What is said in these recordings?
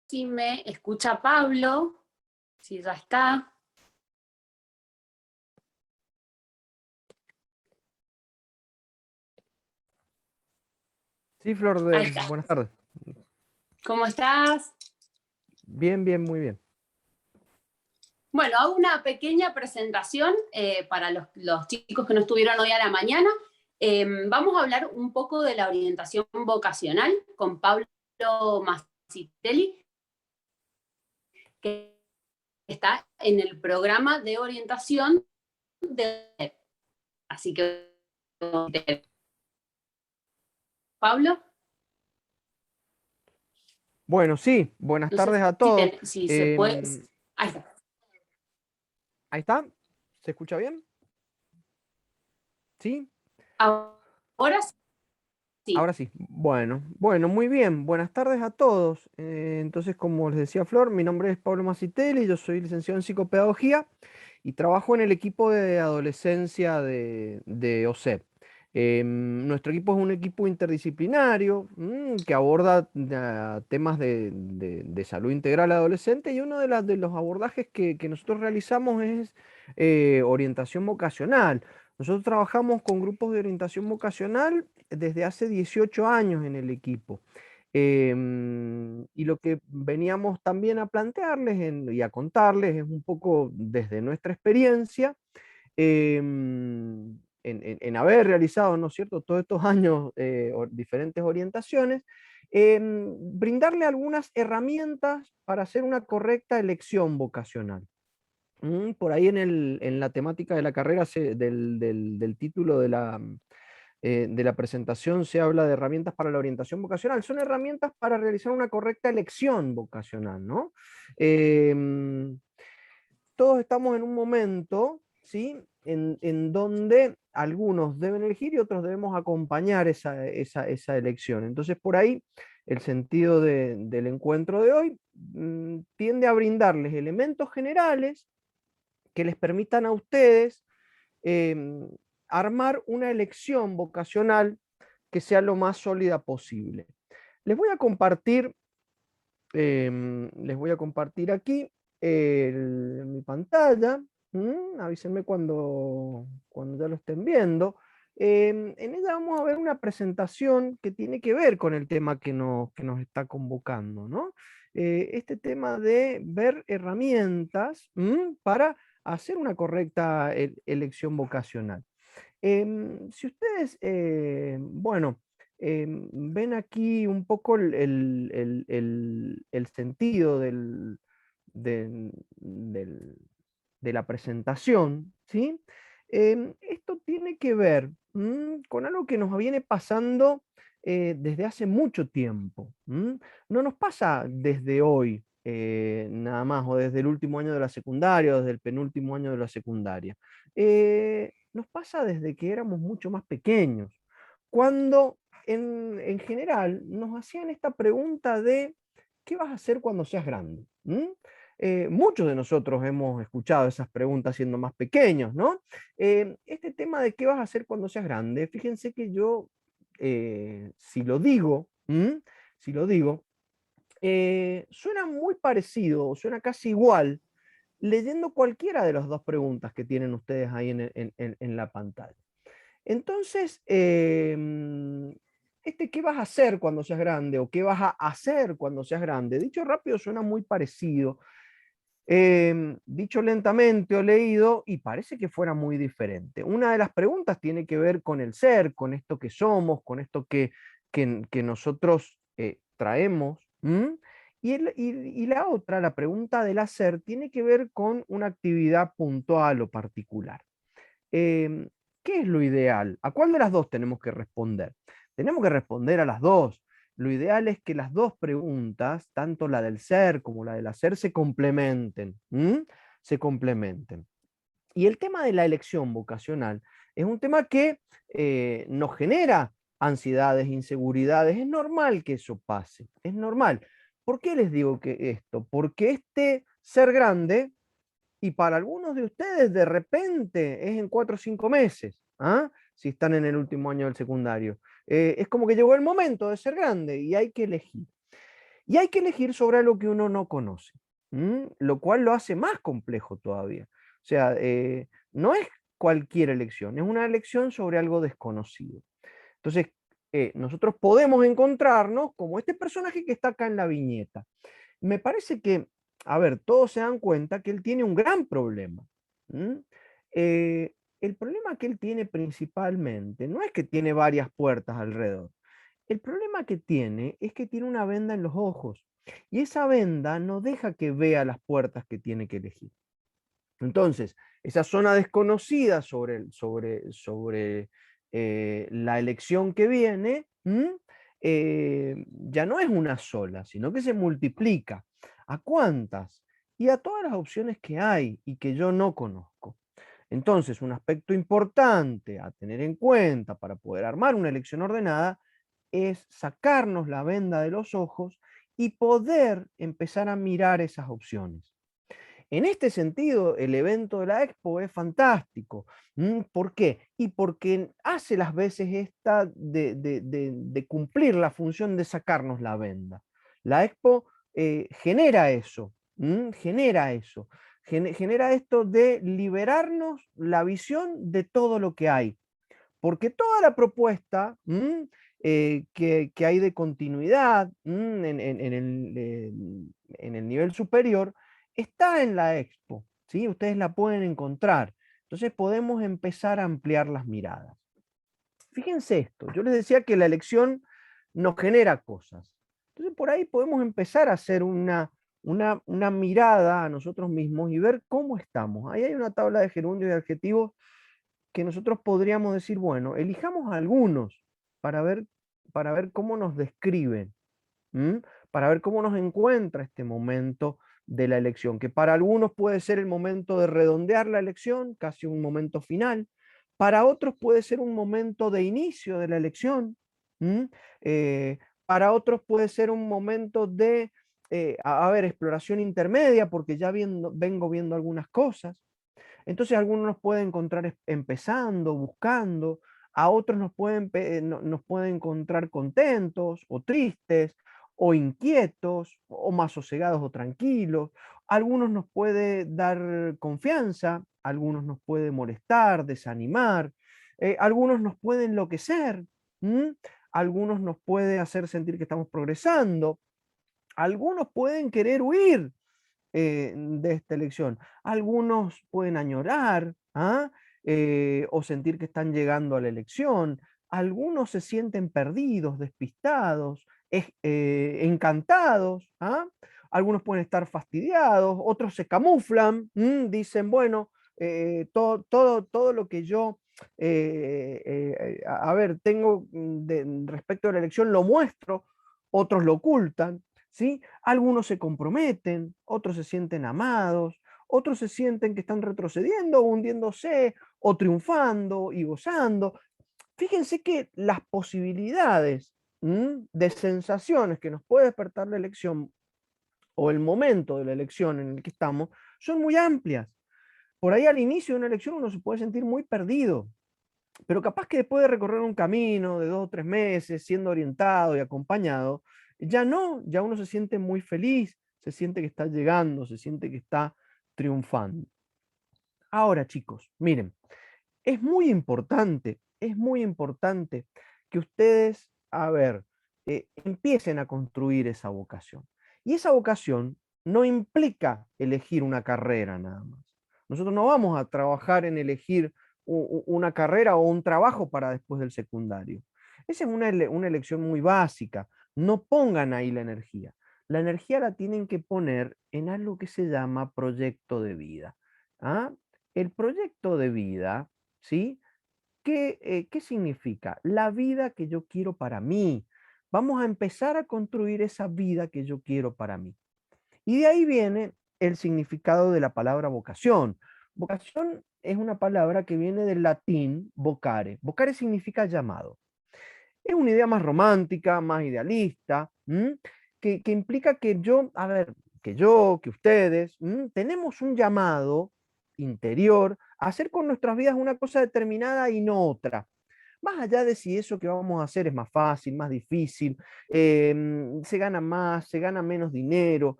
si me escucha Pablo, si ya está. Sí, Flor, Ahí está. buenas tardes. ¿Cómo estás? Bien, bien, muy bien. Bueno, hago una pequeña presentación para los chicos que no estuvieron hoy a la mañana. Vamos a hablar un poco de la orientación vocacional con Pablo Masitelli, que está en el programa de orientación de... Así que, Pablo, Bueno, sí, buenas no sé tardes a todos. si se puede... Ahí está. Ahí está, ¿se escucha bien? ¿Sí? Ahora sí. Ahora sí. Bueno, muy bien. Buenas tardes a todos. Entonces, como les decía Flor, mi nombre es Pablo Masitelli, yo soy licenciado en psicopedagogía y trabajo en el equipo de adolescencia de OSEP. Nuestro equipo es un equipo interdisciplinario que aborda temas de salud integral adolescente, y uno de los abordajes que nosotros realizamos es orientación vocacional. Nosotros trabajamos con grupos de orientación vocacional desde hace 18 años en el equipo. Y lo que veníamos también a plantearles y a contarles es un poco desde nuestra experiencia, en haber realizado, ¿no es cierto?, todos estos años diferentes orientaciones, brindarle algunas herramientas para hacer una correcta elección vocacional. Por ahí en la temática de la carrera, del título de la presentación, se habla de herramientas para la orientación vocacional. Son herramientas para realizar una correcta elección vocacional, ¿no? Todos estamos en un momento, ¿sí?, en donde algunos deben elegir y otros debemos acompañar esa elección. Entonces, por ahí, el sentido del encuentro de hoy tiende a brindarles elementos generales que les permitan a ustedes em, armar una elección vocacional que sea lo más sólida posible. Les voy a compartir, aquí mi pantalla. Avísenme cuando ya lo estén viendo. En ella vamos a ver una presentación que tiene que ver con el tema que nos está convocando, ¿no? Este tema de ver herramientas para hacer una correcta elección vocacional. Si ustedes, ven aquí un poco el sentido del- de la presentación, ¿sí? Esto tiene que ver con algo que nos viene pasando desde hace mucho tiempo. No nos pasa desde hoy, nada más, o desde el último año de la secundaria, o desde el penúltimo año de la secundaria. Nos pasa desde que éramos mucho más pequeños, cuando en general nos hacían esta pregunta de ¿qué vas a hacer cuando seas grande? Muchos de nosotros hemos escuchado esas preguntas siendo más pequeños, ¿no? Este tema de qué vas a hacer cuando seas grande, fíjense que yo, si lo digo, suena muy parecido, suena casi igual, leyendo cualquiera de las dos preguntas que tienen ustedes ahí en la pantalla. Entonces, ¿qué vas a hacer cuando seas grande? ¿O qué vas a hacer cuando seas grande? Dicho rápido suena muy parecido. Dicho lentamente o leído, y parece que fuera muy diferente. Una de las preguntas tiene que ver con el ser, con esto que somos, con esto que nosotros traemos. Y la otra, la pregunta del hacer, tiene que ver con una actividad puntual o particular. Em, ¿Qué es lo ideal? ¿A cuál de las dos tenemos que responder? Tenemos que responder a las dos. Lo ideal es que las dos preguntas, tanto la del ser como la del hacer, se complementen. Se complementen. Y el tema de la elección vocacional es un tema que nos genera ansiedades, inseguridades. Es normal que eso pase, es normal. ¿Por qué les digo que esto? Porque este ser grande, y para algunos de ustedes de repente es en 4 o 5 meses, ¿ah? Si están en el último año del secundario. Es como que llegó el momento de ser grande y hay que elegir. Y hay que elegir sobre algo que uno no conoce, lo cual lo hace más complejo todavía. O sea, no es cualquier elección, es una elección sobre algo desconocido. Entonces, nosotros podemos encontrarnos como este personaje que está acá en la viñeta. Me parece que, a ver, todos se dan cuenta que él tiene un gran problema. ¿M? El problema que él tiene principalmente no es que tiene varias puertas alrededor. El problema que tiene es que tiene una venda en los ojos y esa venda no deja que vea las puertas que tiene que elegir. Entonces, esa zona desconocida sobre la elección que viene, ya no es una sola, sino que se multiplica. ¿A cuántas? Y a todas las opciones que hay y que yo no conozco. Entonces, un aspecto importante a tener en cuenta para poder armar una elección ordenada es sacarnos la venda de los ojos y poder empezar a mirar esas opciones. En este sentido, el evento de la Expo es fantástico. ¿Por qué? Y porque hace las veces esta de cumplir la función de sacarnos la venda. La Expo genera eso, genera eso, genera esto de liberarnos la visión de todo lo que hay. Porque toda la propuesta que hay de continuidad en el nivel superior está en la Expo, ¿sí? Ustedes la pueden encontrar. Entonces podemos empezar a ampliar las miradas. Fíjense esto, yo les decía que la elección nos genera cosas. Entonces por ahí podemos empezar a hacer una mirada a nosotros mismos y ver cómo estamos. Ahí hay una tabla de gerundios y adjetivos que nosotros podríamos decir, bueno, elijamos algunos para ver, para ver cómo nos describen, para ver cómo nos encuentra este momento de la elección, que para algunos puede ser el momento de redondear la elección, casi un momento final, para otros puede ser un momento de inicio de la elección, para otros puede ser un momento de, a ver, exploración intermedia, porque ya vengo viendo algunas cosas. Entonces algunos nos pueden encontrar empezando, buscando, a otros nos pueden encontrar contentos o tristes o inquietos o más sosegados o tranquilos. Algunos nos puede dar confianza, algunos nos puede molestar, desanimar, algunos nos puede enloquecer, algunos nos puede hacer sentir que estamos progresando, algunos pueden querer huir de esta elección. Algunos pueden añorar o sentir que están llegando a la elección. Algunos se sienten perdidos, despistados, encantados. Algunos pueden estar fastidiados, otros se camuflan, dicen, bueno, todo lo que yo, a ver, tengo respecto a la elección lo muestro, otros lo ocultan. ¿Sí? Algunos se comprometen, otros se sienten amados, otros se sienten que están retrocediendo, hundiéndose, o triunfando y gozando. Fíjense que las posibilidades de sensaciones que nos puede despertar la elección o el momento de la elección en el que estamos son muy amplias. Por ahí al inicio de una elección uno se puede sentir muy perdido, pero capaz que después de recorrer un camino de 2 o 3 meses, siendo orientado y acompañado, ya no, ya uno se siente muy feliz, se siente que está llegando, se siente que está triunfando. Ahora, chicos, miren, es muy importante que ustedes, a ver, empiecen a construir esa vocación. Y esa vocación no implica elegir una carrera nada más. Nosotros no vamos a trabajar en elegir una carrera o un trabajo para después del secundario. Esa es una elección muy básica. No pongan ahí la energía. La energía la tienen que poner en algo que se llama proyecto de vida. El proyecto de vida, ¿sí? ¿Qué significa? La vida que yo quiero para mí. Vamos a empezar a construir esa vida que yo quiero para mí. Y de ahí viene el significado de la palabra vocación. Vocación es una palabra que viene del latín vocare. Vocare significa llamado. Es una idea más romántica, más idealista, que implica que yo, a ver, que ustedes, tenemos un llamado interior a hacer con nuestras vidas una cosa determinada y no otra. Más allá de si eso que vamos a hacer es más fácil, más difícil, se gana más, se gana menos dinero,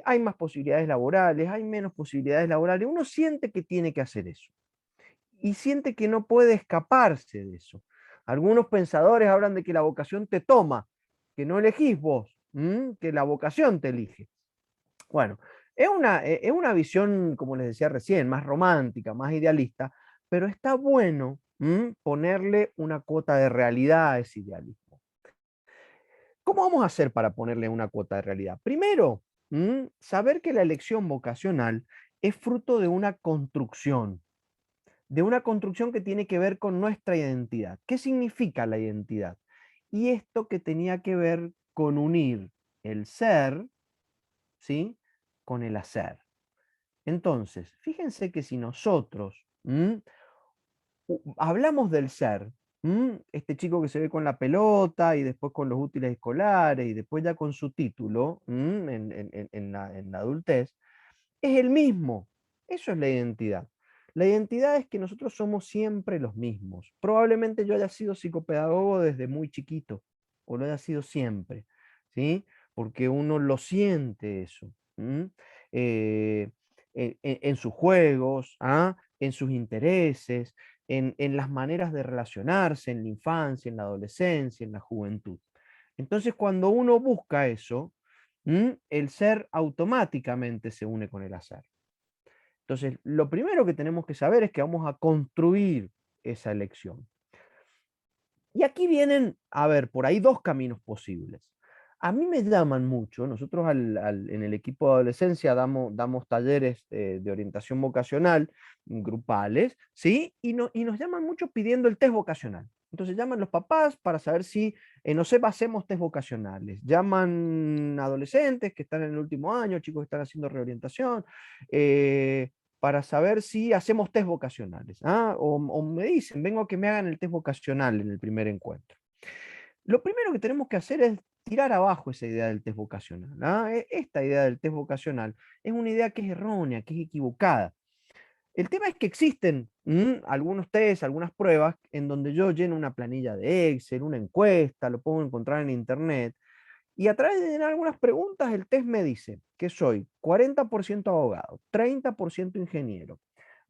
hay más posibilidades laborales, hay menos posibilidades laborales, uno siente que tiene que hacer eso y siente que no puede escaparse de eso. Algunos pensadores hablan de que la vocación te toma, que no elegís vos, que la vocación te elige. Bueno, es una visión, como les decía recién, más romántica, más idealista, pero está bueno ponerle una cuota de realidad a ese idealismo. ¿Cómo vamos a hacer para ponerle una cuota de realidad? Primero, saber que la elección vocacional es fruto de una construcción que tiene que ver con nuestra identidad. ¿Qué significa la identidad? Y esto que tenía que ver con unir el ser, ¿sí?, con el hacer. Entonces, fíjense que si nosotros hablamos del ser, este chico que se ve con la pelota y después con los útiles escolares y después ya con su título en la adultez, es el mismo. Eso es la identidad. La identidad es que nosotros somos siempre los mismos. Probablemente yo haya sido psicopedagogo desde muy chiquito, o lo haya sido siempre, ¿sí? Porque uno lo siente eso. Eh, en sus juegos, en sus intereses, en las maneras de relacionarse, en la infancia, en la adolescencia, en la juventud. Entonces, cuando uno busca eso, el ser automáticamente se une con el hacer. Entonces, lo primero que tenemos que saber es que vamos a construir esa elección. Y aquí vienen, a ver, por ahí dos caminos posibles. A mí me llaman mucho, nosotros en el equipo de adolescencia damos talleres de orientación vocacional grupales, ¿sí? Y nos llaman mucho pidiendo el test vocacional. Entonces llaman los papás para saber si, no sé, hacemos test vocacionales. Llaman adolescentes que están en el último año, chicos que están haciendo reorientación, para saber si hacemos test vocacionales. O me dicen, vengo a que me hagan el test vocacional en el primer encuentro. Lo primero que tenemos que hacer es tirar abajo esa idea del test vocacional. Esta idea del test vocacional es una idea que es errónea, que es equivocada. El tema es que existen algunos test, algunas pruebas en donde yo lleno una planilla de Excel, una encuesta, lo puedo encontrar en internet, y a través de llenar algunas preguntas, el test me dice que soy 40% abogado, 30% ingeniero,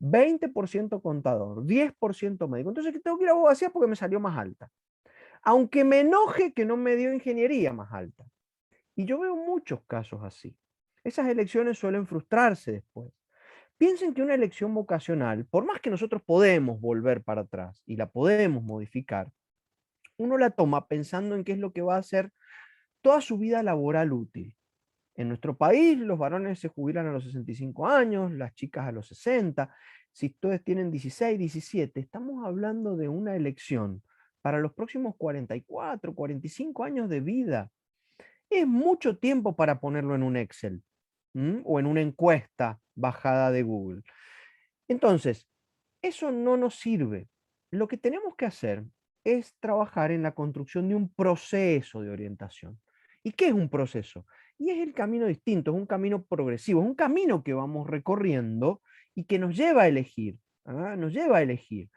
20% contador, 10% médico. Entonces, que tengo que ir a abogacía porque me salió más alta. Aunque me enoje que no me dio ingeniería más alta. Y yo veo muchos casos así. Esas elecciones suelen frustrarse después. Piensen que una elección vocacional, por más que nosotros podemos volver para atrás y la podemos modificar, uno la toma pensando en qué es lo que va a hacer toda su vida laboral útil. En nuestro país, los varones se jubilan a los 65 años, las chicas a los 60. Si ustedes tienen 16, 17, estamos hablando de una elección para los próximos 44, 45 años de vida. Es mucho tiempo para ponerlo en un Excel o en una encuesta bajada de Google. Entonces, eso no nos sirve. Lo que tenemos que hacer es trabajar en la construcción de un proceso de orientación. ¿Y qué es un proceso? Y es el camino distinto, es un camino progresivo, es un camino que vamos recorriendo y que nos lleva a elegir. Nos lleva a elegir.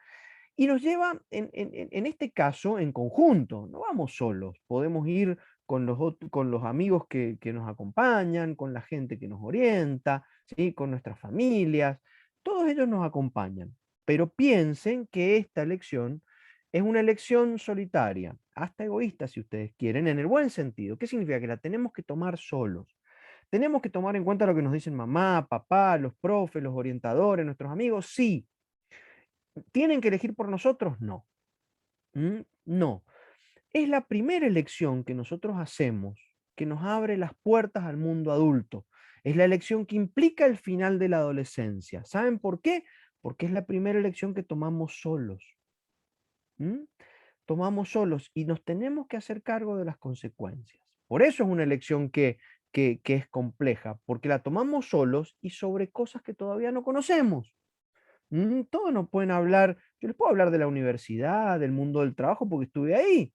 Y nos lleva, en este caso, en conjunto, no vamos solos, podemos ir con los amigos que nos acompañan, con la gente que nos orienta, ¿sí?, con nuestras familias, todos ellos nos acompañan, pero piensen que esta elección es una elección solitaria, hasta egoísta si ustedes quieren, en el buen sentido. ¿Qué significa? Que la tenemos que tomar solos. Tenemos que tomar en cuenta lo que nos dicen mamá, papá, los profes, los orientadores, nuestros amigos, sí. ¿Tienen que elegir por nosotros? No. No. Es la primera elección que nosotros hacemos que nos abre las puertas al mundo adulto. Es la elección que implica el final de la adolescencia. ¿Saben por qué? Porque es la primera elección que tomamos solos. Tomamos solos y nos tenemos que hacer cargo de las consecuencias. Por eso es una elección que es compleja, porque la tomamos solos y sobre cosas que todavía no conocemos. Todos nos pueden hablar, yo les puedo hablar de la universidad, del mundo del trabajo, porque estuve ahí.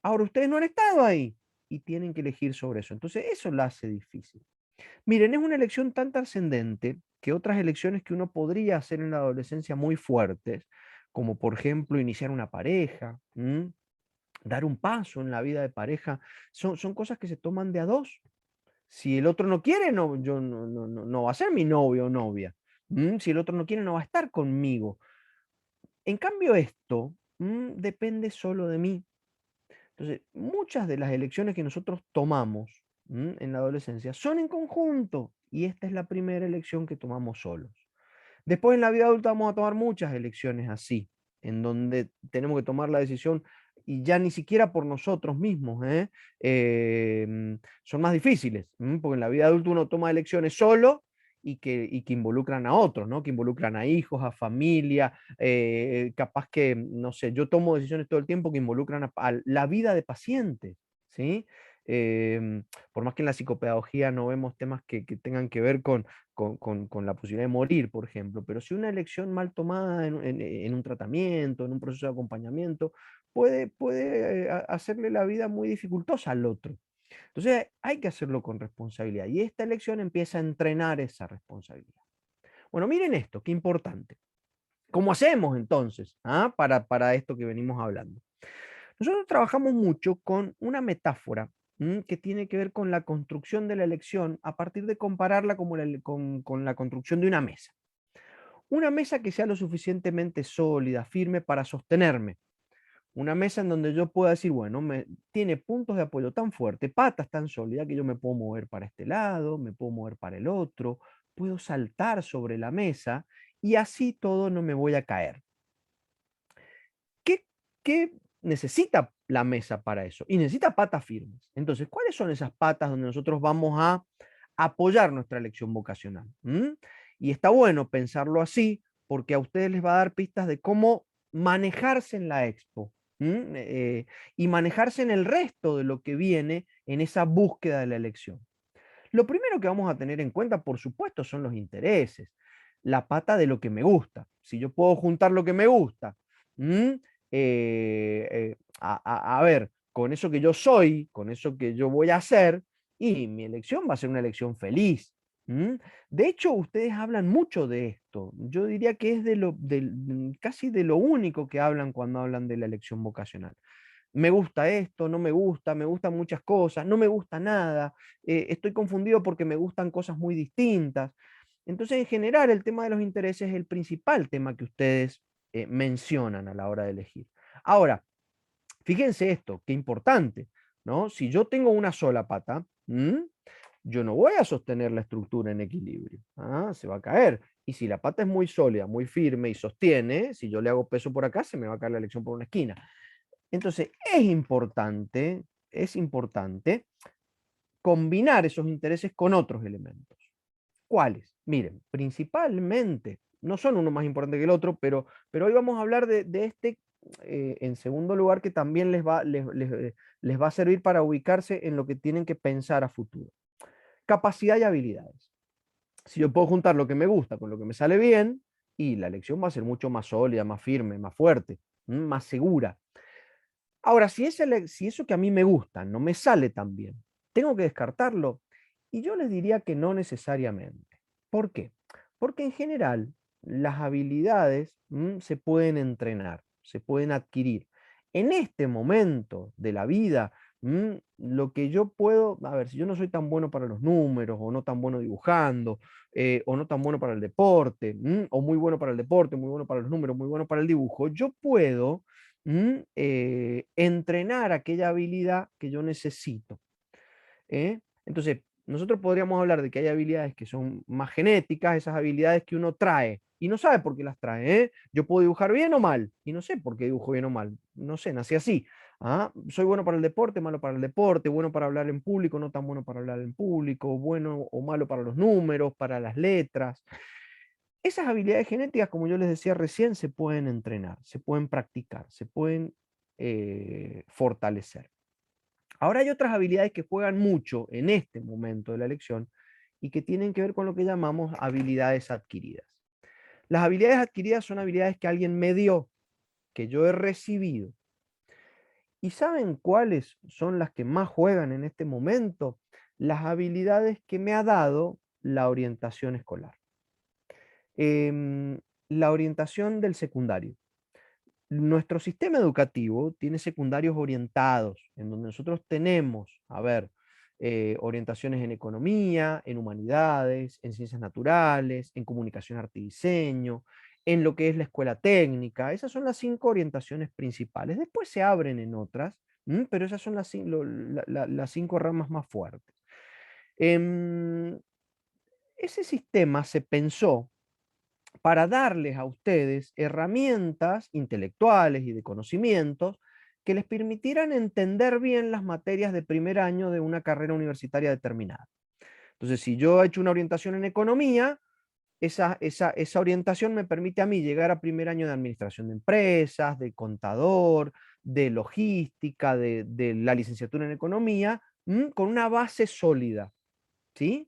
Ahora ustedes no han estado ahí y tienen que elegir sobre eso. Entonces eso la hace difícil. Miren, es una elección tan trascendente que otras elecciones que uno podría hacer en la adolescencia muy fuertes, como por ejemplo iniciar una pareja, dar un paso en la vida de pareja, son cosas que se toman de a dos. Si el otro no quiere, no va a ser mi novio o novia. Si el otro no quiere, no va a estar conmigo. En cambio, esto depende solo de mí. Entonces, muchas de las elecciones que nosotros tomamos en la adolescencia son en conjunto y esta es la primera elección que tomamos solos. Después en la vida adulta vamos a tomar muchas elecciones así, en donde tenemos que tomar la decisión y ya ni siquiera por nosotros mismos, son más difíciles, porque en la vida adulta uno toma elecciones solo y que involucran a otros, ¿no? Que involucran a hijos, a familia, capaz que, no sé, yo tomo decisiones todo el tiempo que involucran a la vida de pacientes, ¿sí? Por más que en la psicopedagogía no vemos temas que tengan que ver con la posibilidad de morir, por ejemplo, pero si una elección mal tomada en un tratamiento, en un proceso de acompañamiento, puede hacerle la vida muy dificultosa al otro. Entonces hay que hacerlo con responsabilidad y esta elección empieza a entrenar esa responsabilidad. Bueno, miren esto, qué importante. ¿Cómo hacemos entonces para esto que venimos hablando? Nosotros trabajamos mucho con una metáfora que tiene que ver con la construcción de la elección a partir de compararla con la construcción de una mesa. Una mesa que sea lo suficientemente sólida, firme para sostenerme. Una mesa en donde yo pueda decir, bueno, tiene puntos de apoyo tan fuertes, patas tan sólidas que yo me puedo mover para este lado, me puedo mover para el otro, puedo saltar sobre la mesa y así todo no me voy a caer. ¿Qué necesita la mesa para eso? Y necesita patas firmes. Entonces, ¿cuáles son esas patas donde nosotros vamos a apoyar nuestra elección vocacional? Y está bueno pensarlo así porque a ustedes les va a dar pistas de cómo manejarse en la expo y manejarse en el resto de lo que viene en esa búsqueda de la elección. Lo primero que vamos a tener en cuenta, por supuesto, son los intereses. La pata de lo que me gusta. Si yo puedo juntar lo que me gusta, a ver, con eso que yo soy, con eso que yo voy a hacer, y mi elección va a ser una elección feliz. De hecho, ustedes hablan mucho de esto. Yo diría que es casi de lo único que hablan cuando hablan de la elección vocacional. Me gusta esto, no me gustan muchas cosas, no me gusta nada, estoy confundido porque me gustan cosas muy distintas. Entonces, en general, el tema de los intereses es el principal tema que ustedes mencionan a la hora de elegir. Ahora, fíjense esto, qué importante, ¿no? Si yo tengo una sola pata, yo no voy a sostener la estructura en equilibrio, se va a caer. Y si la pata es muy sólida, muy firme y sostiene, si yo le hago peso por acá, se me va a caer la elección por una esquina. Entonces, es importante combinar esos intereses con otros elementos. ¿Cuáles? Miren, principalmente, no son uno más importante que el otro, pero hoy vamos a hablar de este en segundo lugar que también les va a servir para ubicarse en lo que tienen que pensar a futuro. Capacidad y habilidades. Si yo puedo juntar lo que me gusta con lo que me sale bien, y la elección va a ser mucho más sólida, más firme, más fuerte, más segura. Ahora, si eso que a mí me gusta no me sale tan bien, ¿tengo que descartarlo? Y yo les diría que no necesariamente. ¿Por qué? Porque en general las habilidades se pueden entrenar, se pueden adquirir. En este momento de la vida, lo que yo puedo, a ver, si yo no soy tan bueno para los números, o no tan bueno dibujando, o no tan bueno para el deporte, o muy bueno para el deporte, muy bueno para los números, muy bueno para el dibujo, yo puedo entrenar aquella habilidad que yo necesito. Entonces, nosotros podríamos hablar de que hay habilidades que son más genéticas, esas habilidades que uno trae y no sabe por qué las trae. Yo puedo dibujar bien o mal y no sé por qué dibujo bien o mal. No sé, nací así. Soy bueno para el deporte, malo para el deporte, bueno para hablar en público, no tan bueno para hablar en público, bueno o malo para los números, para las letras. Esas habilidades genéticas, como yo les decía recién, se pueden entrenar, se pueden practicar, se pueden fortalecer. Ahora hay otras habilidades que juegan mucho en este momento de la elección y que tienen que ver con lo que llamamos habilidades adquiridas. Las habilidades adquiridas son habilidades que alguien me dio, que yo he recibido. ¿Y saben cuáles son las que más juegan en este momento? Las habilidades que me ha dado la orientación escolar. La orientación del secundario. nuestro sistema educativo tiene secundarios orientados, en donde nosotros tenemos, a ver, orientaciones en economía, en humanidades, en ciencias naturales, en comunicación, arte y diseño, en lo que es la escuela técnica. Esas son las 5 orientaciones principales. Después se abren en otras, pero esas son las 5 ramas más fuertes. Ese sistema se pensó para darles a ustedes herramientas intelectuales y de conocimientos que les permitieran entender bien las materias de primer año de una carrera universitaria determinada. Entonces, si yo he hecho una orientación en economía, esa orientación me permite a mí llegar a primer año de administración de empresas, de contador, de logística, de la licenciatura en economía, con una base sólida, ¿sí?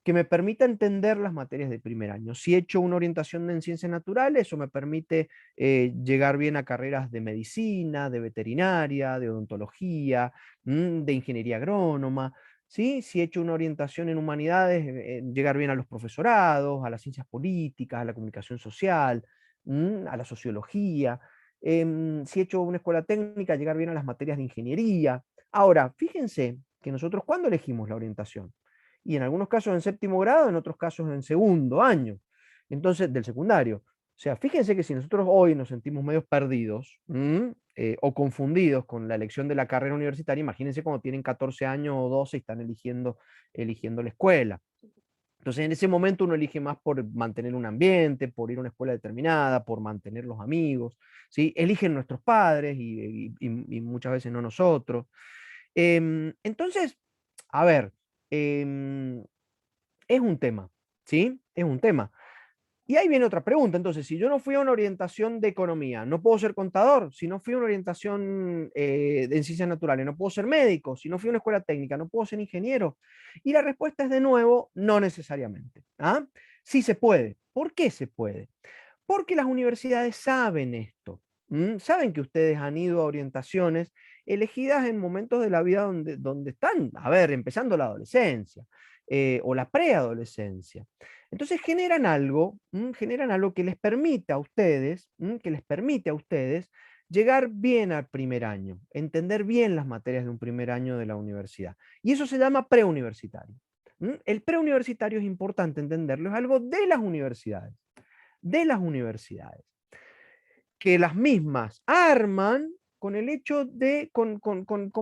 Que me permita entender las materias de primer año. Si he hecho una orientación en ciencias naturales, eso me permite llegar bien a carreras de medicina, de veterinaria, de odontología, de ingeniería agrónoma. ¿Sí? Si he hecho una orientación en humanidades, llegar bien a los profesorados, a las ciencias políticas, a la comunicación social, a la sociología. Si he hecho una escuela técnica, llegar bien a las materias de ingeniería. Ahora, fíjense que nosotros, ¿cuándo elegimos la orientación? Y en algunos casos en séptimo grado, en otros casos en segundo año, entonces del secundario. O sea, fíjense que si nosotros hoy nos sentimos medio perdidos o confundidos con la elección de la carrera universitaria, imagínense cuando tienen 14 años o 12 y están eligiendo la escuela. Entonces en ese momento uno elige más por mantener un ambiente, por ir a una escuela determinada, por mantener los amigos, ¿sí? Eligen nuestros padres y muchas veces no nosotros. Entonces, a ver, es un tema, ¿sí? Es un tema. Y ahí viene otra pregunta. Entonces, si yo no fui a una orientación de economía, ¿no puedo ser contador? Si no fui a una orientación en ciencias naturales, ¿no puedo ser médico? Si no fui a una escuela técnica, ¿no puedo ser ingeniero? Y la respuesta es de nuevo, no necesariamente. ¿Ah? Sí se puede. ¿Por qué se puede? Porque las universidades saben esto. Saben que ustedes han ido a orientaciones elegidas en momentos de la vida donde están, a ver, empezando la adolescencia o la preadolescencia. Entonces generan algo que les permite a ustedes, llegar bien al primer año, entender bien las materias de un primer año de la universidad. Y eso se llama preuniversitario. El preuniversitario es importante entenderlo, es algo de las universidades, que las mismas arman con el hecho de, con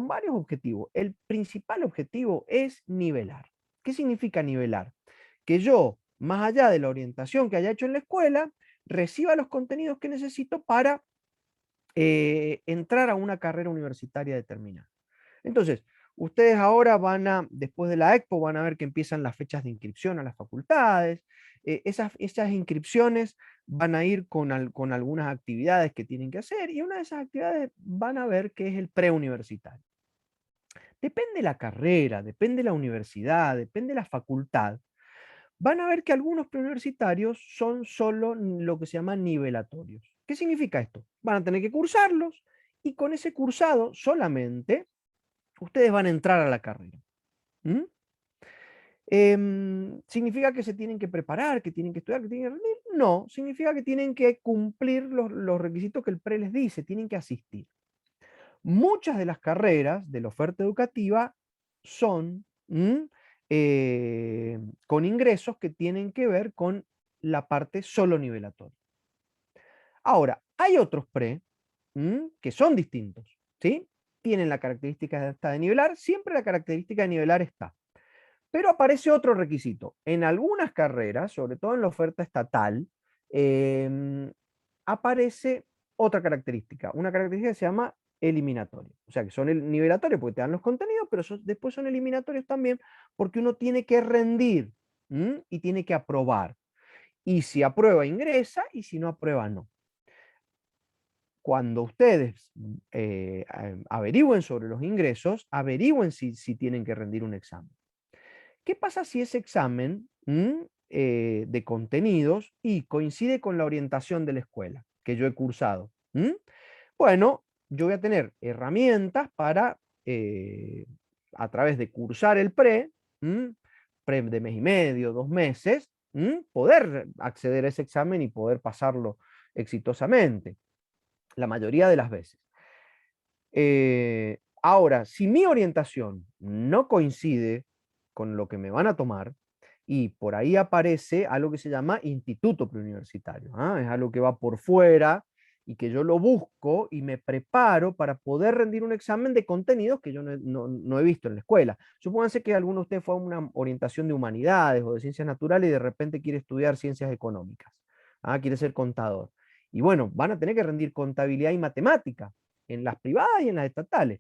varios objetivos. El principal objetivo es nivelar. ¿Qué significa nivelar? Que yo, más allá de la orientación que haya hecho en la escuela, reciba los contenidos que necesito para entrar a una carrera universitaria determinada. Entonces, ustedes ahora después de la EXPO, van a ver que empiezan las fechas de inscripción a las facultades. Esas inscripciones van a ir con algunas actividades que tienen que hacer y una de esas actividades van a ver que es el preuniversitario. Depende la carrera, depende la universidad, depende la facultad. Van a ver que algunos preuniversitarios son solo lo que se llama nivelatorios. ¿Qué significa esto? Van a tener que cursarlos y con ese cursado solamente ustedes van a entrar a la carrera. ¿Significa que se tienen que preparar, que tienen que estudiar, que tienen que rendir? No, significa que tienen que cumplir los requisitos que el PRE les dice, tienen que asistir. Muchas de las carreras de la oferta educativa son con ingresos que tienen que ver con la parte solo nivelatoria. Ahora, hay otros PRE que son distintos, ¿sí? Tienen la característica de nivelar, siempre la característica de nivelar está. Pero aparece otro requisito. En algunas carreras, sobre todo en la oferta estatal, aparece otra característica. Una característica que se llama eliminatorio. O sea, que son el nivelatorio porque te dan los contenidos, pero después son eliminatorios también porque uno tiene que rendir y tiene que aprobar. Y si aprueba, ingresa, y si no aprueba, no. Cuando ustedes averigüen sobre los ingresos, averigüen si tienen que rendir un examen. ¿Qué pasa si ese examen de contenidos y coincide con la orientación de la escuela que yo he cursado? Bueno, yo voy a tener herramientas para, a través de cursar el pre de mes y medio, 2 meses, poder acceder a ese examen y poder pasarlo exitosamente. la mayoría de las veces. Ahora, si mi orientación no coincide con lo que me van a tomar, y por ahí aparece algo que se llama instituto preuniversitario, ¿ah? Es algo que va por fuera y que yo lo busco y me preparo para poder rendir un examen de contenidos que yo no he visto en la escuela. Supónganse que alguno de ustedes fue a una orientación de humanidades o de ciencias naturales y de repente quiere estudiar ciencias económicas, ¿ah? Quiere ser contador. Y bueno, van a tener que rendir contabilidad y matemática en las privadas y en las estatales.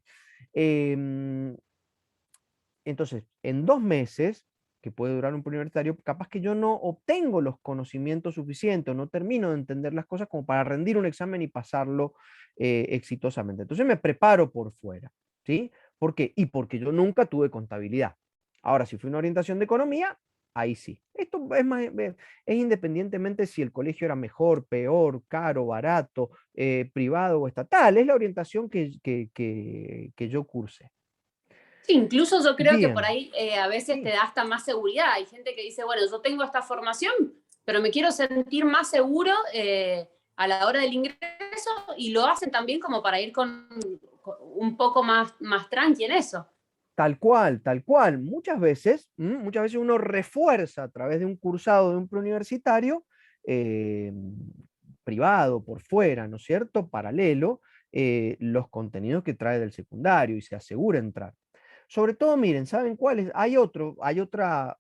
Entonces, en 2 meses, que puede durar un preuniversitario, capaz que yo no obtengo los conocimientos suficientes, o no termino de entender las cosas como para rendir un examen y pasarlo exitosamente. Entonces me preparo por fuera, ¿sí? ¿Por qué? Y porque yo nunca tuve contabilidad. Ahora, si fue una orientación de economía, ahí sí. Esto es, más, es independientemente si el colegio era mejor, peor, caro, barato, privado o estatal. Es la orientación que yo cursé. Sí, incluso yo creo que por Bien, ahí a veces te sí. da hasta más seguridad. Hay gente que dice, bueno, yo tengo esta formación, pero me quiero sentir más seguro a la hora del ingreso y lo hacen también como para ir con un poco más tranqui en eso. Tal cual, tal cual. Muchas veces uno refuerza a través de un cursado de un preuniversitario eh, privado, por fuera, ¿no es cierto? Paralelo, los contenidos que trae del secundario y se asegura entrar. Sobre todo, miren, ¿saben cuáles? Hay otra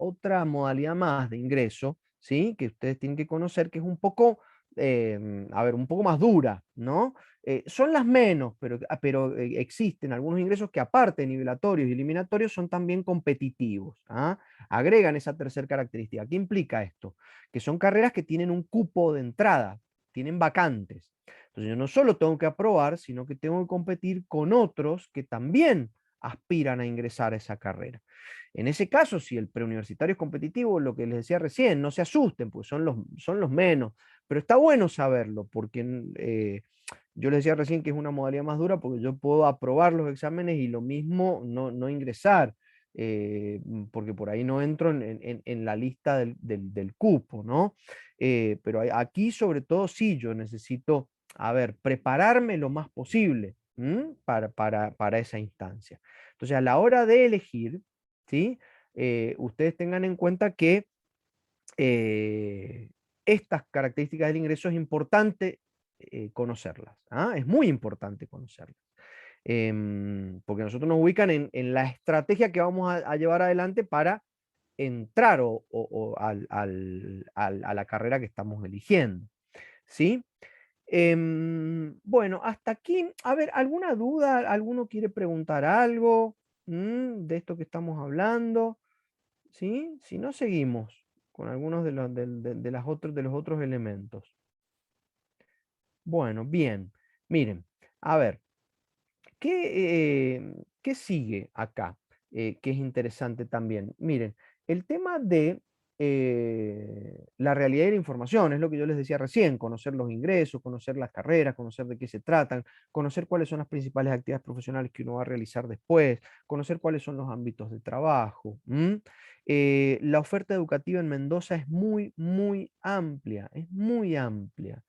modalidad más de ingreso, ¿sí? Que ustedes tienen que conocer, que es un poco, un poco más dura, ¿no? Son las menos, pero existen algunos ingresos que aparte de nivelatorios y eliminatorios son también competitivos, ¿ah? Agregan esa tercera característica. ¿Qué implica esto? Que son carreras que tienen un cupo de entrada, tienen vacantes. Entonces yo no solo tengo que aprobar, sino que tengo que competir con otros que también aspiran a ingresar a esa carrera. En ese caso, si el preuniversitario es competitivo, lo que les decía recién, no se asusten, pues son los menos, pero está bueno saberlo, porque yo les decía recién que es una modalidad más dura porque yo puedo aprobar los exámenes y lo mismo no ingresar, porque por ahí no entro en la lista del cupo, ¿no? Pero aquí sobre todo sí, yo necesito, prepararme lo más posible para esa instancia. Entonces, a la hora de elegir, ¿sí? Ustedes tengan en cuenta que estas características del ingreso es importante conocerlas. ¿Ah? Es muy importante conocerlas. Porque nosotros nos ubican en la estrategia que vamos a llevar adelante para entrar a la carrera que estamos eligiendo. ¿Sí? Bueno, hasta aquí, a ver, ¿alguna duda? ¿Alguno quiere preguntar algo de esto que estamos hablando? ¿Sí? Si no, seguimos con algunos de los otros elementos. Bueno, bien. Miren, a ver, ¿qué sigue acá? Que es interesante también. Miren, el tema de la realidad de la información, es lo que yo les decía recién, conocer los ingresos, conocer las carreras, conocer de qué se tratan, conocer cuáles son las principales actividades profesionales que uno va a realizar después, conocer cuáles son los ámbitos de trabajo. La oferta educativa en Mendoza es muy, muy amplia, es muy amplia.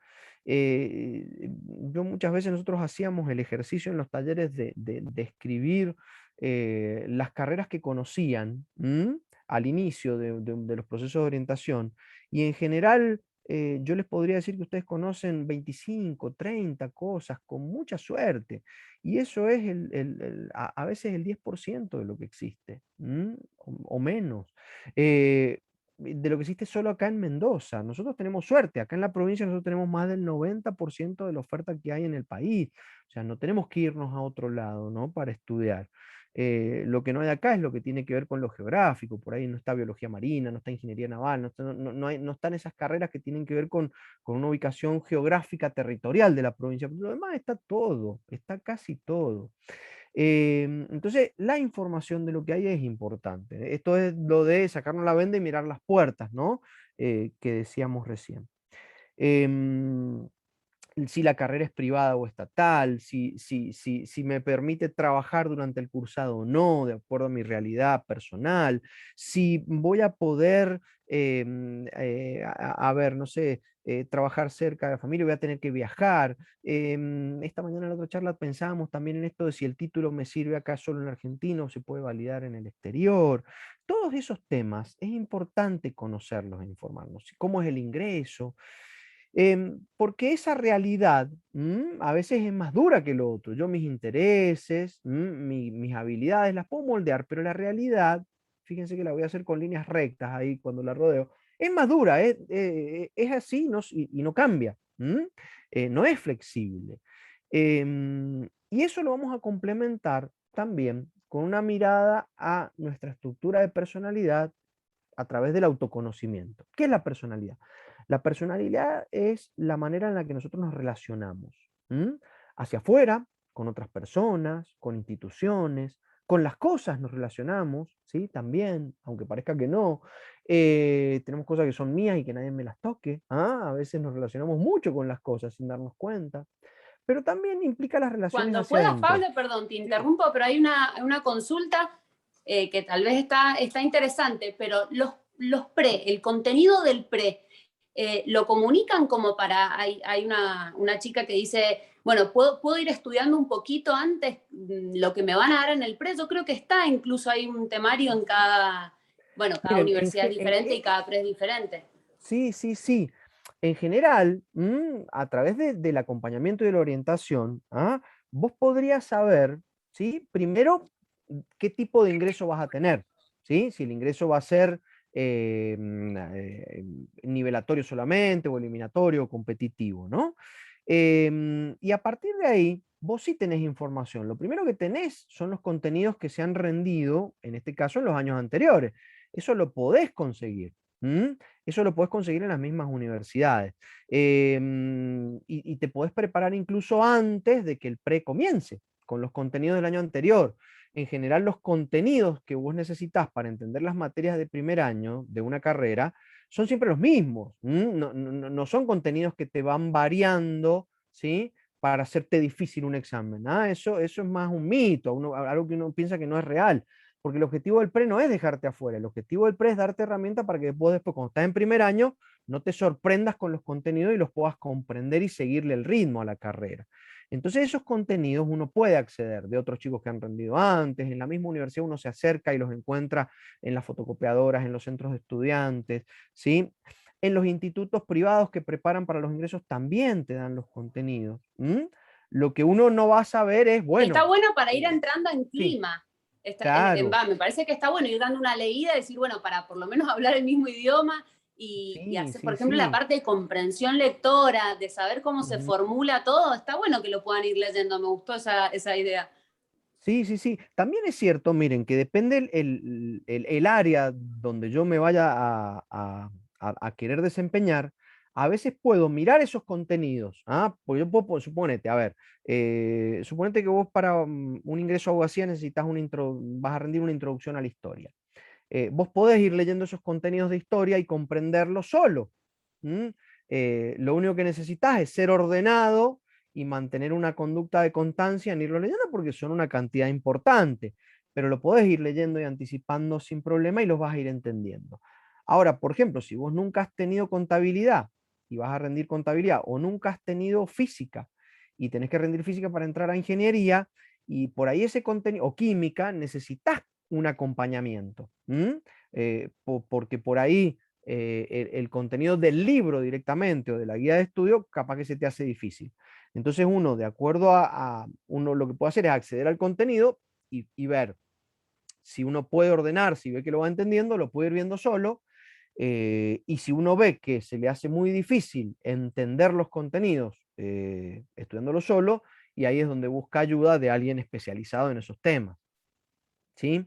Yo muchas veces nosotros hacíamos el ejercicio en los talleres de escribir las carreras que conocían al inicio de los procesos de orientación y en general yo les podría decir que ustedes conocen 25, 30 cosas con mucha suerte y eso es a veces el 10% de lo que existe o menos. De lo que existe solo acá en Mendoza. Nosotros tenemos suerte, acá en la provincia nosotros tenemos más del 90% de la oferta que hay en el país. O sea, no tenemos que irnos a otro lado, ¿no? Para estudiar. Lo que no hay acá es lo que tiene que ver con lo geográfico, por ahí no está biología marina, no está ingeniería naval, no están esas carreras que tienen que ver con una ubicación geográfica territorial de la provincia, pero lo demás está todo, está casi todo. Entonces, la información de lo que hay es importante. Esto es lo de sacarnos la venda y mirar las puertas, ¿no? Que decíamos recién. Em, si la carrera es privada o estatal, si me permite trabajar durante el cursado o no, de acuerdo a mi realidad personal, si voy a poder, a ver, no sé, trabajar cerca de la familia, voy a tener que viajar. Esta mañana en la otra charla pensábamos también en esto de si el título me sirve acá solo en Argentina o se puede validar en el exterior. Todos esos temas es importante conocerlos e informarnos. ¿Cómo es el ingreso? Porque esa realidad a veces es más dura que lo otro. Yo mis intereses, mis habilidades las puedo moldear, pero la realidad, fíjense que la voy a hacer con líneas rectas ahí cuando la rodeo, es más dura, es así no, y no cambia, no es flexible. Y eso lo vamos a complementar también con una mirada a nuestra estructura de personalidad a través del autoconocimiento. ¿Qué es la personalidad? La personalidad es la manera en la que nosotros nos relacionamos, hacia afuera, con otras personas, con instituciones, con las cosas nos relacionamos, ¿sí? También, aunque parezca que no. Tenemos cosas que son mías y que nadie me las toque. A veces nos relacionamos mucho con las cosas sin darnos cuenta. Pero también implica las relaciones Cuando hacia puedas, adentro. Pablo, perdón, te Sí. interrumpo, pero hay una consulta que tal vez está interesante, pero los pre, el contenido del pre, lo comunican como para, hay una chica que dice, bueno, ¿puedo ir estudiando un poquito antes lo que me van a dar en el pre? Yo creo que está, incluso hay un temario en cada, bueno, cada Miren, universidad es diferente y cada pre es diferente. sí, sí, sí. En general, a través del acompañamiento y de la orientación, vos podrías saber, ¿sí? Primero, qué tipo de ingreso vas a tener, ¿sí? Si el ingreso va a ser nivelatorio solamente, o eliminatorio, o competitivo, ¿no? Y a partir de ahí, vos sí tenés información. Lo primero que tenés son los contenidos que se han rendido, en este caso, en los años anteriores. Eso lo podés conseguir. Eso lo puedes conseguir en las mismas universidades. Y te podés preparar incluso antes de que el pre comience, con los contenidos del año anterior. En general, los contenidos que vos necesitas para entender las materias de primer año de una carrera son siempre los mismos. No son contenidos que te van variando, ¿sí? Para hacerte difícil un examen. Eso es más un mito, algo que uno piensa que no es real. Porque el objetivo del pre no es dejarte afuera, el objetivo del pre es darte herramientas para que después, cuando estás en primer año, no te sorprendas con los contenidos y los puedas comprender y seguirle el ritmo a la carrera. Entonces esos contenidos uno puede acceder de otros chicos que han rendido antes, en la misma universidad uno se acerca y los encuentra en las fotocopiadoras, en los centros de estudiantes, ¿sí? En los institutos privados que preparan para los ingresos también te dan los contenidos. Lo que uno no va a saber es, Está bueno, bueno para ir entrando en sí, clima. claro, Me parece que está bueno ir dando una leída, decir, bueno, para por lo menos hablar el mismo idioma y sí, hacer, por sí, ejemplo, la sí. parte de comprensión lectora, de saber cómo se Ujú. formula todo, está bueno que lo puedan ir leyendo, me gustó esa idea. Sí, sí, sí. También es cierto, miren, que depende el área donde yo me vaya a querer desempeñar, a veces puedo mirar esos contenidos, porque yo puedo, suponete, a ver, suponete que vos para un ingreso a abogacía necesitas vas a rendir una introducción a la historia. Vos podés ir leyendo esos contenidos de historia y comprenderlos solo. ¿m? Lo único que necesitas es ser ordenado y mantener una conducta de constancia en irlo leyendo porque son una cantidad importante, pero lo podés ir leyendo y anticipando sin problema y los vas a ir entendiendo. Ahora, por ejemplo, si vos nunca has tenido contabilidad y vas a rendir contabilidad o nunca has tenido física y tenés que rendir física para entrar a ingeniería y por ahí ese contenido o química necesitas un acompañamiento, porque por ahí el contenido del libro directamente o de la guía de estudio capaz que se te hace difícil. Entonces uno, de acuerdo uno lo que puede hacer es acceder al contenido y ver si uno puede ordenar, si ve que lo va entendiendo, lo puede ir viendo solo. Y si uno ve que se le hace muy difícil entender los contenidos estudiándolo solo, y ahí es donde busca ayuda de alguien especializado en esos temas. ¿Sí?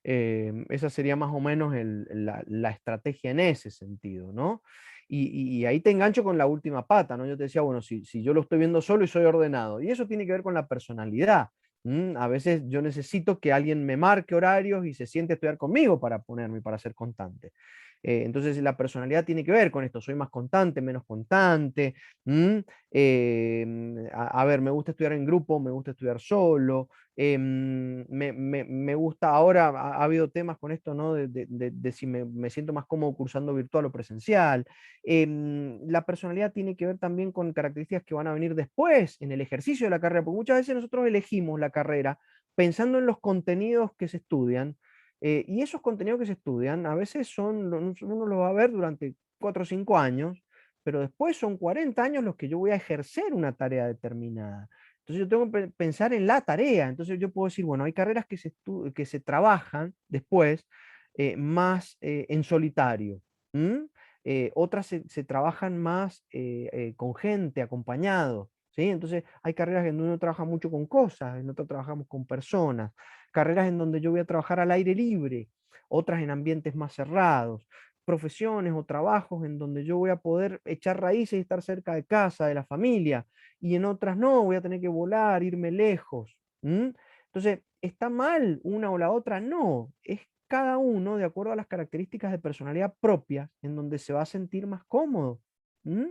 Esa sería más o menos la estrategia en ese sentido, ¿no? Y ahí te engancho con la última pata, ¿no? Yo te decía, bueno, si yo lo estoy viendo solo y soy ordenado, y eso tiene que ver con la personalidad. A veces yo necesito que alguien me marque horarios y se siente a estudiar conmigo para ponerme, para ser constante. Entonces la personalidad tiene que ver con esto, soy más constante, menos constante. A ver, me gusta estudiar en grupo, me gusta estudiar solo. Me gusta, ahora ha habido temas con esto, ¿no? De si me siento más cómodo cursando virtual o presencial. La personalidad tiene que ver también con características que van a venir después en el ejercicio de la carrera, porque muchas veces nosotros elegimos la carrera pensando en los contenidos que se estudian, y esos contenidos que se estudian a veces uno los va a ver durante 4 o 5 años, pero después son 40 años los que yo voy a ejercer una tarea determinada. Entonces yo tengo que pensar en la tarea. Entonces yo puedo decir, bueno, hay carreras que se trabajan después más en solitario. ¿M? Otras se trabajan más con gente, acompañado. ¿Sí? Entonces hay carreras en donde uno trabaja mucho con cosas, en otras trabajamos con personas. Carreras en donde yo voy a trabajar al aire libre, otras en ambientes más cerrados. Profesiones o trabajos en donde yo voy a poder echar raíces y estar cerca de casa, de la familia, y en otras no, voy a tener que volar, irme lejos. Entonces, ¿está mal una o la otra? No, es cada uno de acuerdo a las características de personalidad propias en donde se va a sentir más cómodo. ¿Mm?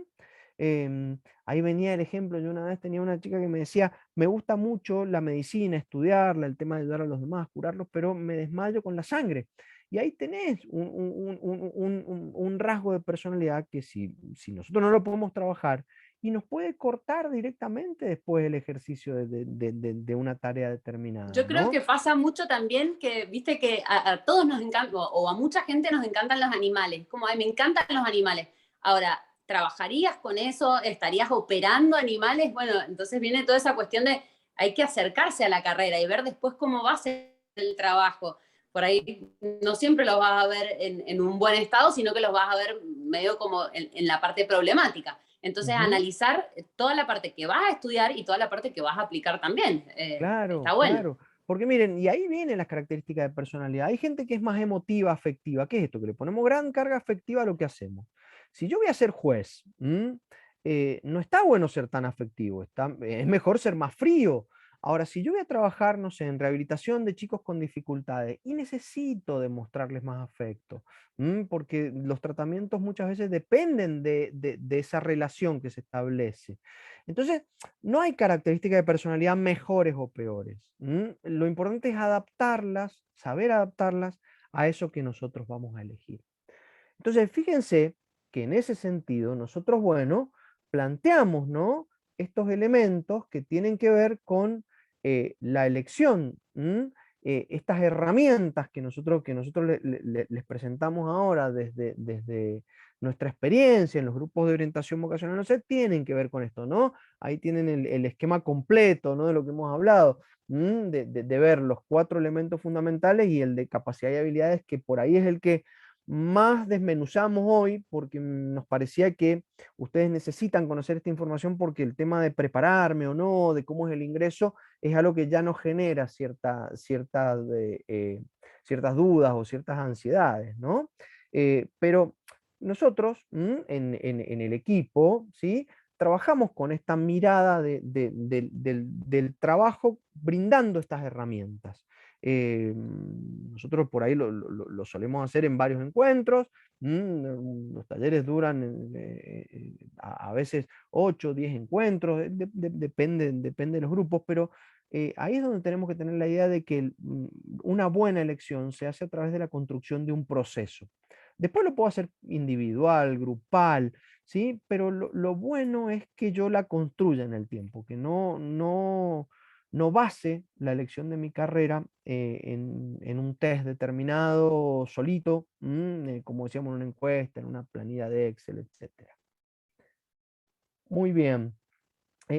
Ahí venía el ejemplo, yo una vez tenía una chica que me decía, me gusta mucho la medicina, estudiarla, el tema de ayudar a los demás, curarlos, pero me desmayo con la sangre. Y ahí tenés un rasgo de personalidad que si nosotros no lo podemos trabajar, y nos puede cortar directamente después el ejercicio de una tarea determinada, Yo creo ¿no? que pasa mucho también que, viste que a todos nos encanta, o a mucha gente nos encantan los animales, como, ay, me encantan los animales. Ahora, ¿trabajarías con eso? ¿Estarías operando animales? Bueno, entonces viene toda esa cuestión de hay que acercarse a la carrera y ver después cómo va a ser el trabajo. Por ahí no siempre los vas a ver en un buen estado, sino que los vas a ver medio como en la parte problemática. Entonces, Ujú. analizar toda la parte que vas a estudiar y toda la parte que vas a aplicar también. Está Claro, bueno. claro. Porque miren, y ahí vienen las características de personalidad. Hay gente que es más emotiva, afectiva. ¿Qué es esto? Que le ponemos gran carga afectiva a lo que hacemos. Si yo voy a ser juez, no está bueno ser tan afectivo, es mejor ser más frío. Ahora, si yo voy a trabajar, no sé, en rehabilitación de chicos con dificultades y necesito demostrarles más afecto, porque los tratamientos muchas veces dependen de esa relación que se establece. Entonces, no hay características de personalidad mejores o peores. Lo importante es adaptarlas, saber adaptarlas a eso que nosotros vamos a elegir. Entonces, fíjense que en ese sentido nosotros, bueno, planteamos, ¿no? Estos elementos que tienen que ver con la elección, estas herramientas que nosotros les presentamos ahora desde nuestra experiencia en los grupos de orientación vocacional, no sé, tienen que ver con esto, ¿no? Ahí tienen el esquema completo, ¿no? De lo que hemos hablado, de ver los 4 elementos fundamentales y el de capacidad y habilidades, que por ahí es el que más desmenuzamos hoy, porque nos parecía que ustedes necesitan conocer esta información, porque el tema de prepararme o no, de cómo es el ingreso, es algo que ya nos genera ciertas dudas o ciertas ansiedades, ¿no? Pero nosotros, en el equipo, ¿sí? Trabajamos con esta mirada del trabajo brindando estas herramientas. Nosotros por ahí lo solemos hacer en varios encuentros. Los talleres duran a veces 8 o 10 encuentros, depende de los grupos, pero ahí es donde tenemos que tener la idea de que una buena elección se hace a través de la construcción de un proceso. Después lo puedo hacer individual, grupal, ¿sí? Pero lo bueno es que yo la construya en el tiempo, que no base la elección de mi carrera en un test determinado, solito, como decíamos, en una encuesta, en una planilla de Excel, etcétera. Muy bien.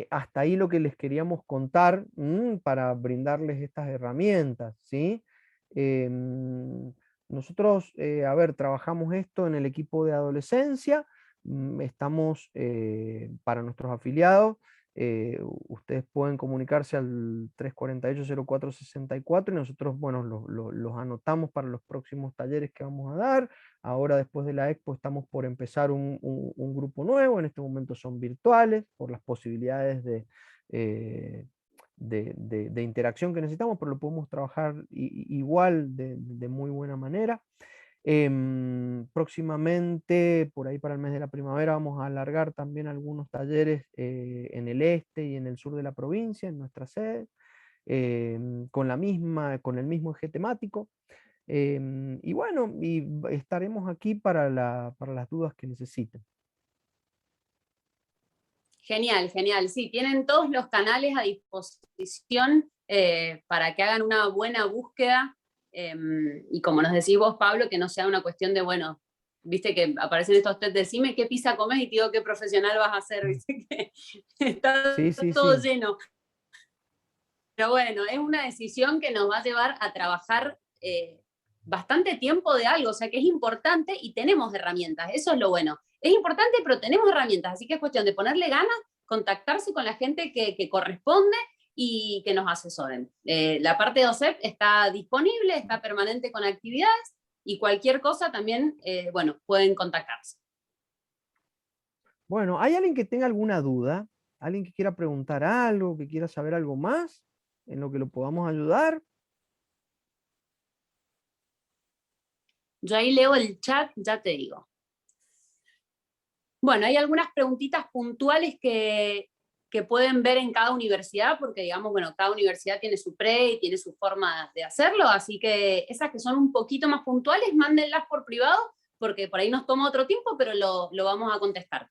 Hasta ahí lo que les queríamos contar, para brindarles estas herramientas, ¿sí? Em, Nosotros, a ver, trabajamos esto en el equipo de adolescencia. Estamos, para nuestros afiliados, ustedes pueden comunicarse al 348-0464, y nosotros, bueno, los anotamos para los próximos talleres que vamos a dar. Ahora, después de la expo, estamos por empezar un grupo nuevo. En este momento son virtuales por las posibilidades eh, de interacción que necesitamos, pero lo podemos trabajar igual de muy buena manera. Próximamente, por ahí para el mes de la primavera, vamos a alargar también algunos talleres en el este y en el sur de la provincia, en nuestra sede, con el mismo eje temático. Y bueno, estaremos aquí para las dudas que necesiten. Genial, genial. Sí, tienen todos los canales a disposición para que hagan una buena búsqueda. Y como nos decís vos, Pablo, que no sea una cuestión de, bueno, viste que aparecen estos test, decime qué pizza comes y te digo qué profesional vas a ser, viste que está Sí, sí, todo sí. lleno. Pero bueno, es una decisión que nos va a llevar a trabajar bastante tiempo de algo, o sea que es importante y tenemos herramientas, eso es lo bueno. Es importante, pero tenemos herramientas, así que es cuestión de ponerle ganas, contactarse con la gente que corresponde y que nos asesoren. La parte de OSEP está disponible, está permanente con actividades y cualquier cosa también, bueno, pueden contactarse. Bueno, ¿hay alguien que tenga alguna duda? ¿Alguien que quiera preguntar algo, que quiera saber algo más en lo que lo podamos ayudar? Yo ahí leo el chat, ya te digo. Bueno, hay algunas preguntitas puntuales que pueden ver en cada universidad, porque digamos, bueno, cada universidad tiene su pre y tiene su forma de hacerlo, así que esas que son un poquito más puntuales, mándenlas por privado, porque por ahí nos toma otro tiempo, pero lo vamos a contestar.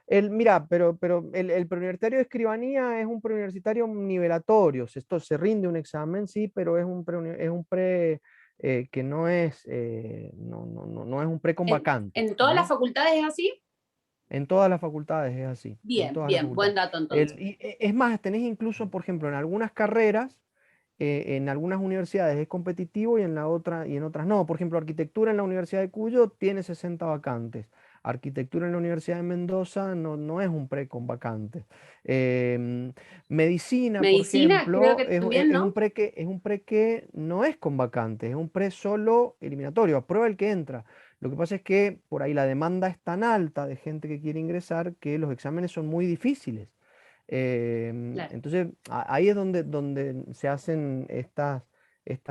Mira, pero el preuniversitario de escribanía es un preuniversitario nivelatorio. Esto se rinde un examen, sí, pero es un pre que no es, no es un pre con vacantes, ¿En todas las ¿no? facultades es así? En todas las facultades es así, en Bien, todas las bien, buen facultades. dato entonces. Es más, tenés incluso, por ejemplo, en algunas carreras, en algunas universidades es competitivo y y en otras no. Por ejemplo, arquitectura en la Universidad de Cuyo tiene 60 vacantes. Arquitectura en la Universidad de Mendoza no es un pre con vacantes. Em, Medicina, por Medicina, creo ejemplo, que también, es un ¿no? pre es un pre que no es con vacantes, es un pre solo eliminatorio, aprueba el que entra. Lo que pasa es que por ahí la demanda es tan alta de gente que quiere ingresar que los exámenes son muy difíciles. Claro. Entonces, ahí es donde se hacen estas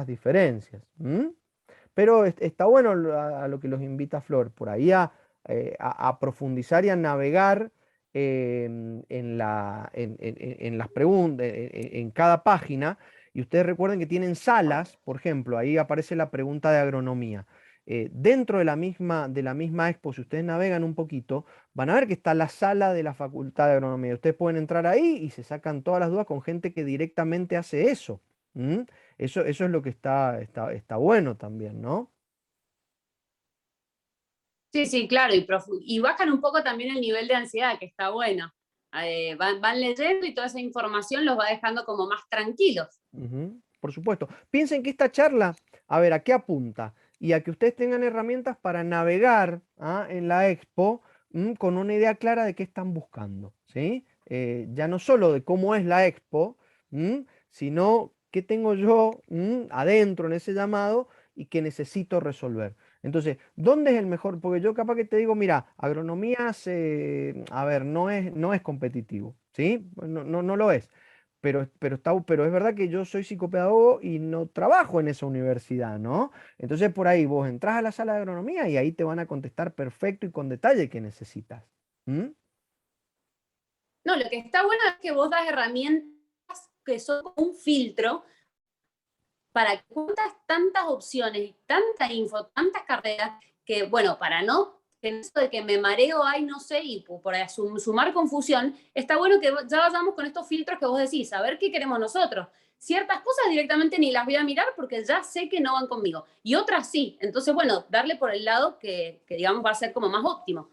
diferencias. ¿M? Pero está bueno a lo que los invita Flor, por ahí a profundizar y a navegar en las preguntas, en cada página. Y ustedes recuerden que tienen salas, por ejemplo, ahí aparece la pregunta de agronomía. Dentro de la misma expo, si ustedes navegan un poquito, van a ver que está la sala de la Facultad de Agronomía. Ustedes pueden entrar ahí y se sacan todas las dudas con gente que directamente hace eso. ¿M? Eso es lo que está bueno también, ¿no? Sí, sí, claro, y bajan un poco también el nivel de ansiedad, que está bueno. Van leyendo y toda esa información los va dejando como más tranquilos. Ujú, por supuesto. Piensen que esta charla, a ver, ¿a qué apunta? Y a que ustedes tengan herramientas para navegar en la expo con una idea clara de qué están buscando, ¿sí? Ya no solo de cómo es la expo, sino qué tengo yo adentro en ese llamado y que necesito resolver. Entonces, ¿dónde es el mejor? Porque yo capaz que te digo, mira, agronomía a ver, no es competitivo, ¿sí? No lo es. Pero es verdad que yo soy psicopedagogo y no trabajo en esa universidad, ¿no? Entonces por ahí vos entras a la sala de agronomía y ahí te van a contestar perfecto y con detalle que necesitas. ¿Mm? No, lo que está bueno es que vos das herramientas que son como un filtro para que juntas tantas opciones y tanta info, tantas carreras, que bueno, para no eso de que me mareo, ay, no sé, y por sumar confusión, está bueno que ya vayamos con estos filtros que vos decís, a ver qué queremos nosotros. Ciertas cosas directamente ni las voy a mirar porque ya sé que no van conmigo. Y otras sí. Entonces, bueno, darle por el lado que digamos va a ser como más óptimo.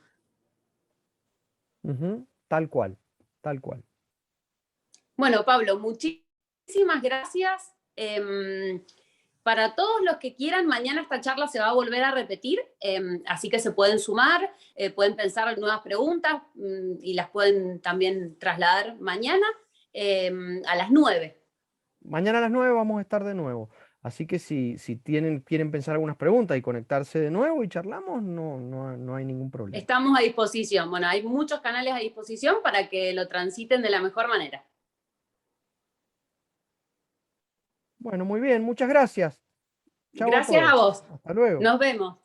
Ujú, tal cual, tal cual. Bueno, Pablo, muchísimas gracias. Para todos los que quieran, mañana esta charla se va a volver a repetir, así que se pueden sumar, pueden pensar nuevas preguntas y las pueden también trasladar mañana a las 9. Mañana a las 9 vamos a estar de nuevo. Así que si quieren pensar algunas preguntas y conectarse de nuevo y charlamos, no hay ningún problema. Estamos a disposición. Bueno, hay muchos canales a disposición para que lo transiten de la mejor manera. Bueno, muy bien, muchas gracias. Chao a Gracias a todos. vos. Hasta luego. Nos vemos.